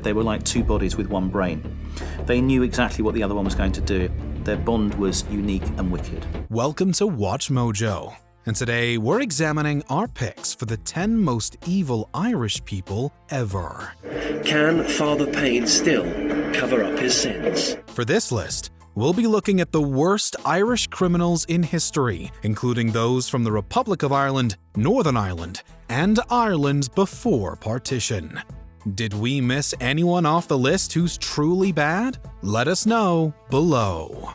They were like two bodies with one brain. They knew exactly what the other one was going to do. Their bond was unique and wicked. Welcome to Watch Mojo, and today we're examining our picks for the 10 most evil Irish people ever. Can Father Payne still cover up his sins? For this list, we'll be looking at the worst Irish criminals in history, including those from the Republic of Ireland, Northern Ireland, and Ireland before partition. Did we miss anyone off the list who's truly bad? Let us know below.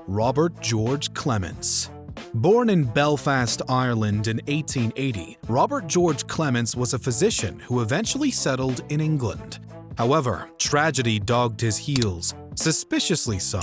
Robert George Clements. Born in Belfast, Ireland in 1880, Robert George Clements was a physician who eventually settled in England. However, tragedy dogged his heels, suspiciously so.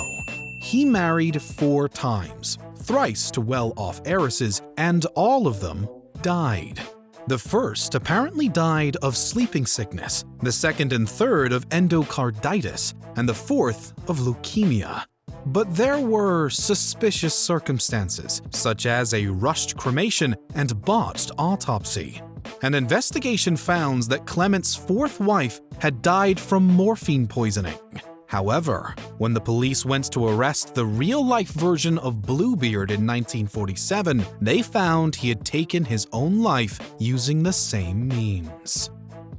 He married 4 times, thrice to well-off heiresses, and all of them died. The first apparently died of sleeping sickness, the second and third of endocarditis, and the fourth of leukemia. But there were suspicious circumstances, such as a rushed cremation and botched autopsy. An investigation found that Clement's 4th wife had died from morphine poisoning. However, when the police went to arrest the real-life version of Bluebeard in 1947, they found he had taken his own life using the same means.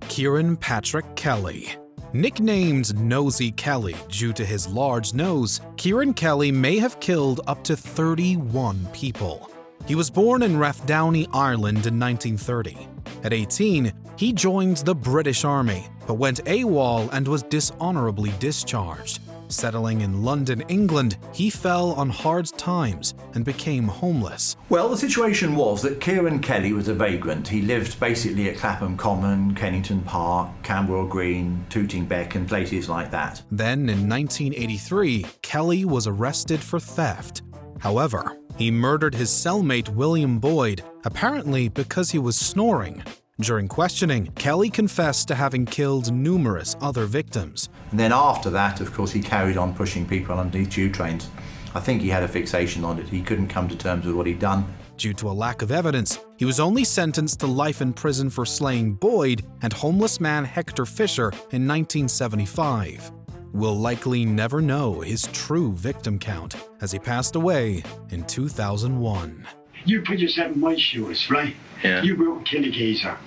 Kieran Patrick Kelly. Nicknamed Nosy Kelly due to his large nose, Kieran Kelly may have killed up to 31 people. He was born in Rathdowney, Ireland in 1930. At 18, he joined the British Army, but went AWOL and was dishonorably discharged. Settling in London, England, he fell on hard times and became homeless. Well, the situation was that Kieran Kelly was a vagrant. He lived basically at Clapham Common, Kennington Park, Camberwell Green, Tooting Bec and places like that. Then in 1983, Kelly was arrested for theft. However, he murdered his cellmate William Boyd, apparently because he was snoring. During questioning, Kelly confessed to having killed numerous other victims. And then after that, of course, he carried on pushing people underneath tube trains. I think he had a fixation on it. He couldn't come to terms with what he'd done. Due to a lack of evidence, he was only sentenced to life in prison for slaying Boyd and homeless man Hector Fisher in 1975. We'll likely never know his true victim count, as he passed away in 2001. You put yourself in my shoes, right? Yeah. You go and kill a geezer,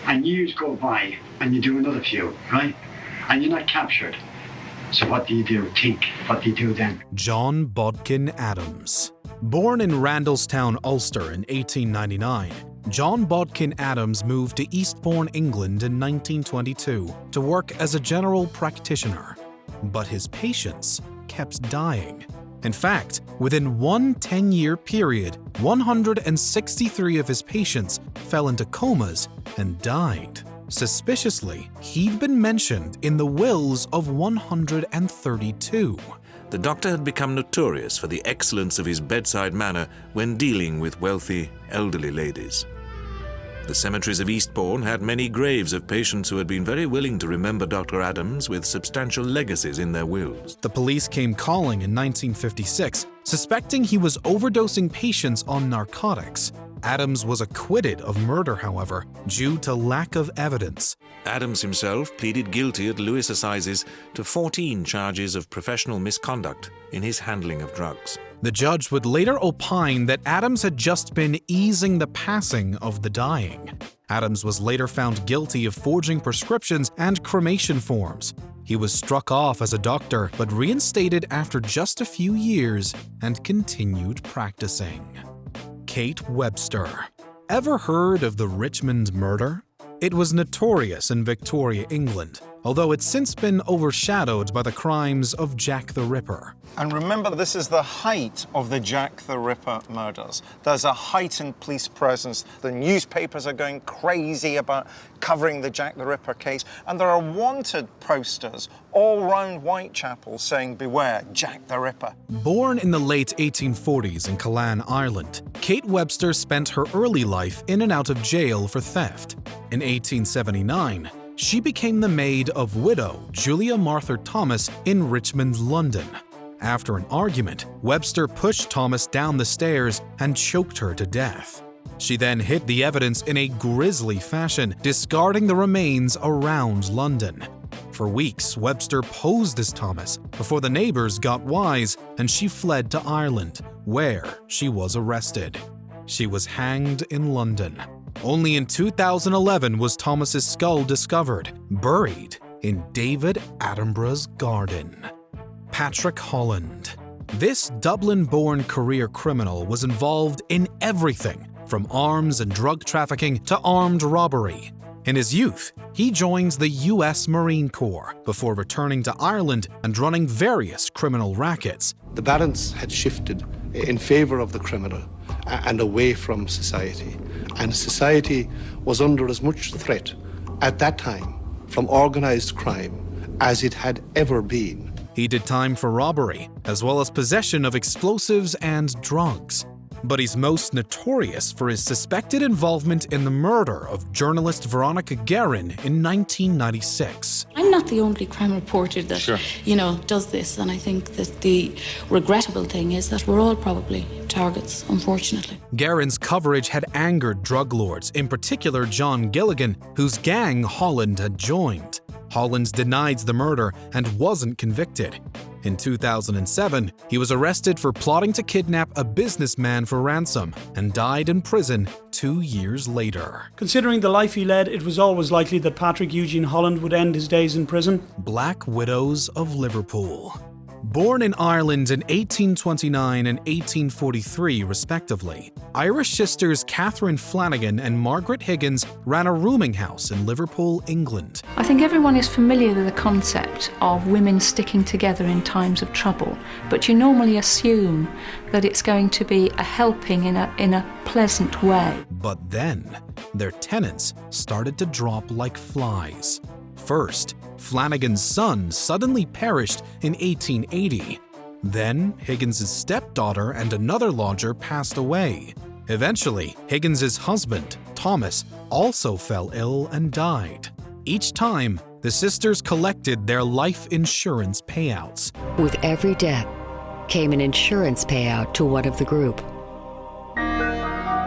and years go by, and you do another few, right? And you're not captured. So what do you do? Think. What do you do then? John Bodkin Adams. Born in Randalstown, Ulster in 1899, John Bodkin Adams moved to Eastbourne, England in 1922 to work as a general practitioner. But his patients kept dying. In fact, within one 10-year period, 163 of his patients fell into comas and died. Suspiciously, he'd been mentioned in the wills of 132. The doctor had become notorious for the excellence of his bedside manner when dealing with wealthy, elderly ladies. The cemeteries of Eastbourne had many graves of patients who had been very willing to remember Dr. Adams with substantial legacies in their wills. The police came calling in 1956, suspecting he was overdosing patients on narcotics. Adams was acquitted of murder, however, due to lack of evidence. Adams himself pleaded guilty at Lewis Assizes to 14 charges of professional misconduct in his handling of drugs. The judge would later opine that Adams had just been easing the passing of the dying. Adams was later found guilty of forging prescriptions and cremation forms. He was struck off as a doctor, but reinstated after just a few years and continued practicing. Kate Webster. Ever heard of the Richmond murder? It was notorious in Victoria, England, although it's since been overshadowed by the crimes of Jack the Ripper. And remember, this is the height of the Jack the Ripper murders. There's a heightened police presence. The newspapers are going crazy about covering the Jack the Ripper case. And there are wanted posters all round Whitechapel saying, "Beware, Jack the Ripper." Born in the late 1840s in Callan, Ireland, Kate Webster spent her early life in and out of jail for theft. In 1879, she became the maid of widow Julia Martha Thomas in Richmond, London. After an argument, Webster pushed Thomas down the stairs and choked her to death. She then hid the evidence in a grisly fashion, discarding the remains around London. For weeks, Webster posed as Thomas before the neighbors got wise and she fled to Ireland, where she was arrested. She was hanged in London. Only in 2011 was Thomas's skull discovered, buried in David Attenborough's garden. Patrick Holland. This Dublin-born career criminal was involved in everything from arms and drug trafficking to armed robbery. In his youth, he joined the US Marine Corps before returning to Ireland and running various criminal rackets. The balance had shifted in favor of the criminal and away from society. And society was under as much threat at that time from organized crime as it had ever been. He did time for robbery, as well as possession of explosives and drugs. But he's most notorious for his suspected involvement in the murder of journalist Veronica Guerin in 1996. I'm not the only crime reporter that, does this, and I think that the regrettable thing is that we're all probably targets, unfortunately. Guerin's coverage had angered drug lords, in particular John Gilligan, whose gang Holland had joined. Holland denied the murder and wasn't convicted. In 2007, he was arrested for plotting to kidnap a businessman for ransom and died in prison 2 years later. Considering the life he led, it was always likely that Patrick Eugene Holland would end his days in prison. Black Widows of Liverpool. Born in Ireland in 1829 and 1843, respectively, Irish sisters Catherine Flanagan and Margaret Higgins ran a rooming house in Liverpool, England. I think everyone is familiar with the concept of women sticking together in times of trouble, but you normally assume that it's going to be a helping in a pleasant way. But then, their tenants started to drop like flies. First, Flanagan's son suddenly perished in 1880. Then, Higgins' stepdaughter and another lodger passed away. Eventually, Higgins' husband, Thomas, also fell ill and died. Each time, the sisters collected their life insurance payouts. With every death came an insurance payout to one of the group,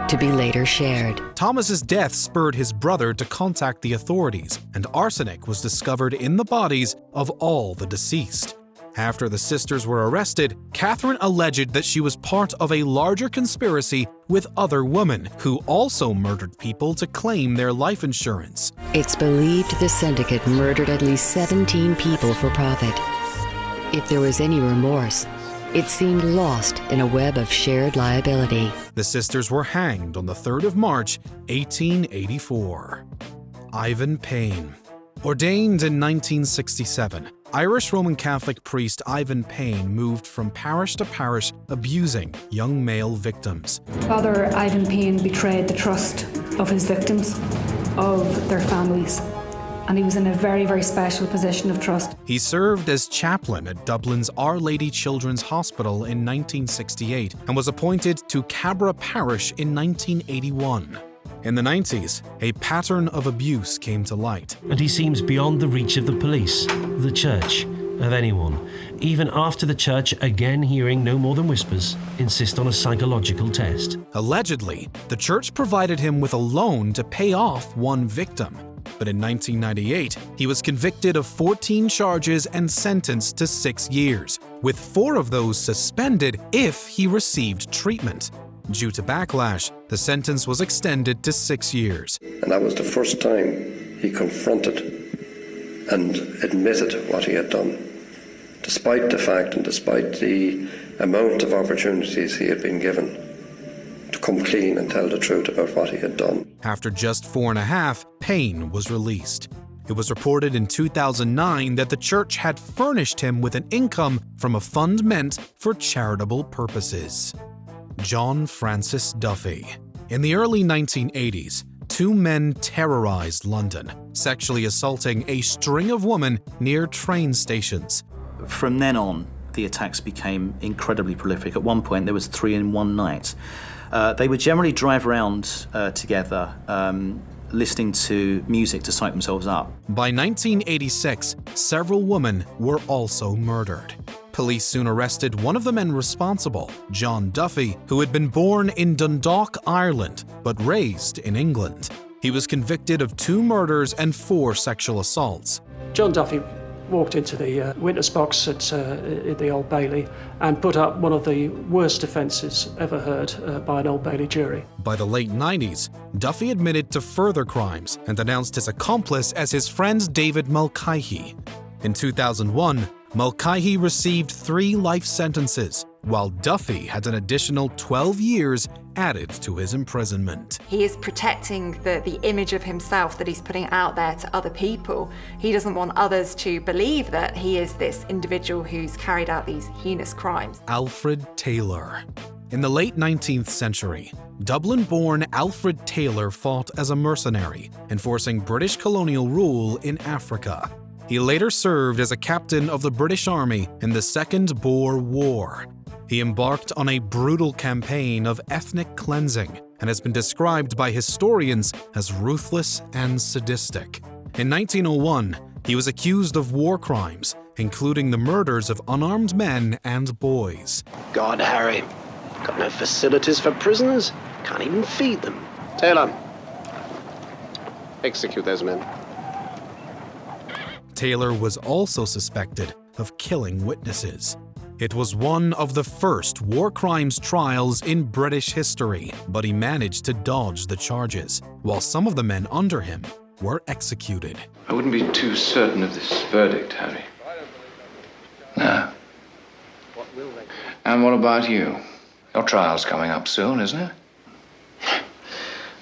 to be later shared. Thomas's death spurred his brother to contact the authorities, and arsenic was discovered in the bodies of all the deceased. After the sisters were arrested, Catherine alleged that she was part of a larger conspiracy with other women who also murdered people to claim their life insurance. It's believed the syndicate murdered at least 17 people for profit. If there was any remorse, it seemed lost in a web of shared liability. The sisters were hanged on the 3rd of March, 1884. Ivan Payne. Ordained in 1967, Irish Roman Catholic priest Ivan Payne moved from parish to parish abusing young male victims. Father Ivan Payne betrayed the trust of his victims, of their families, and he was in a very, very special position of trust. He served as chaplain at Dublin's Our Lady Children's Hospital in 1968 and was appointed to Cabra Parish in 1981. In the 90s, a pattern of abuse came to light. And he seems beyond the reach of the police, the church, of anyone, even after the church, again hearing no more than whispers, insist on a psychological test. Allegedly, the church provided him with a loan to pay off one victim. But in 1998, he was convicted of 14 charges and sentenced to 6 years, with 4 of those suspended if he received treatment. Due to backlash, the sentence was extended to 6 years. And that was the first time he confronted and admitted what he had done, despite the fact and despite the amount of opportunities he had been given to come clean and tell the truth about what he had done. After just 4.5, Payne was released. It was reported in 2009 that the church had furnished him with an income from a fund meant for charitable purposes. John Francis Duffy. In the early 1980s, 2 men terrorized London, sexually assaulting a string of women near train stations. From then on, the attacks became incredibly prolific. At one point, there was 3 in one night. They would generally drive around together, listening to music to psych themselves up. By 1986, several women were also murdered. Police soon arrested one of the men responsible, John Duffy, who had been born in Dundalk, Ireland, but raised in England. He was convicted of 2 murders and 4 sexual assaults. John Duffy walked into the witness box at the Old Bailey and put up one of the worst offences ever heard by an Old Bailey jury. By the late 90s, Duffy admitted to further crimes and denounced his accomplice as his friend David Mulcahy. In 2001, Mulcahy received 3 life sentences, while Duffy had an additional 12 years added to his imprisonment. He is protecting the image of himself that he's putting out there to other people. He doesn't want others to believe that he is this individual who's carried out these heinous crimes. Alfred Taylor. In the late 19th century, Dublin-born Alfred Taylor fought as a mercenary, enforcing British colonial rule in Africa. He later served as a captain of the British Army in the Second Boer War. He embarked on a brutal campaign of ethnic cleansing and has been described by historians as ruthless and sadistic. In 1901, he was accused of war crimes, including the murders of unarmed men and boys. God, Harry, got no facilities for prisoners, can't even feed them. Taylor, execute those men. Taylor was also suspected of killing witnesses. It was one of the first war crimes trials in British history, but he managed to dodge the charges, while some of the men under him were executed. I wouldn't be too certain of this verdict, Harry. No. And what about you? Your trial's coming up soon, isn't it?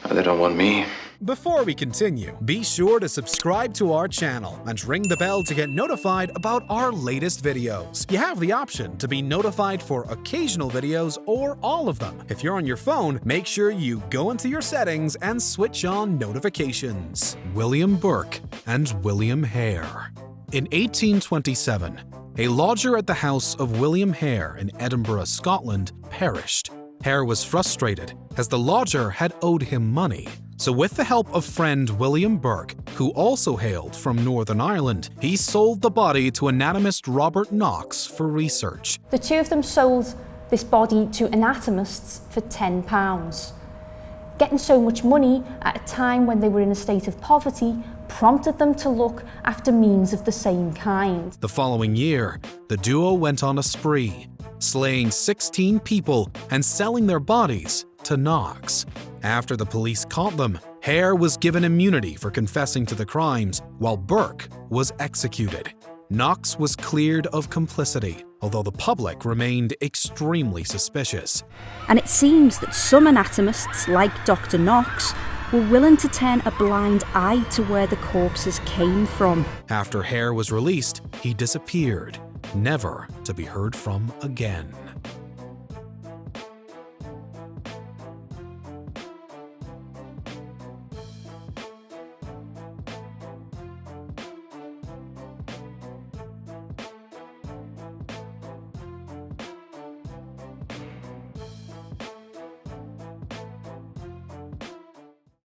Oh, they don't want me. Before we continue, be sure to subscribe to our channel and ring the bell to get notified about our latest videos. You have the option to be notified for occasional videos or all of them. If you're on your phone, make sure you go into your settings and switch on notifications. William Burke and William Hare. In 1827, a lodger at the house of William Hare in Edinburgh, Scotland, perished. Hare was frustrated as the lodger had owed him money. So with the help of friend William Burke, who also hailed from Northern Ireland, he sold the body to anatomist Robert Knox for research. The 2 of them sold this body to anatomists for £10. Getting so much money at a time when they were in a state of poverty prompted them to look after means of the same kind. The following year, the duo went on a spree, slaying 16 people and selling their bodies to Knox. After the police caught them, Hare was given immunity for confessing to the crimes, while Burke was executed. Knox was cleared of complicity, although the public remained extremely suspicious. And it seems that some anatomists, like Dr. Knox, were willing to turn a blind eye to where the corpses came from. After Hare was released, he disappeared, never to be heard from again.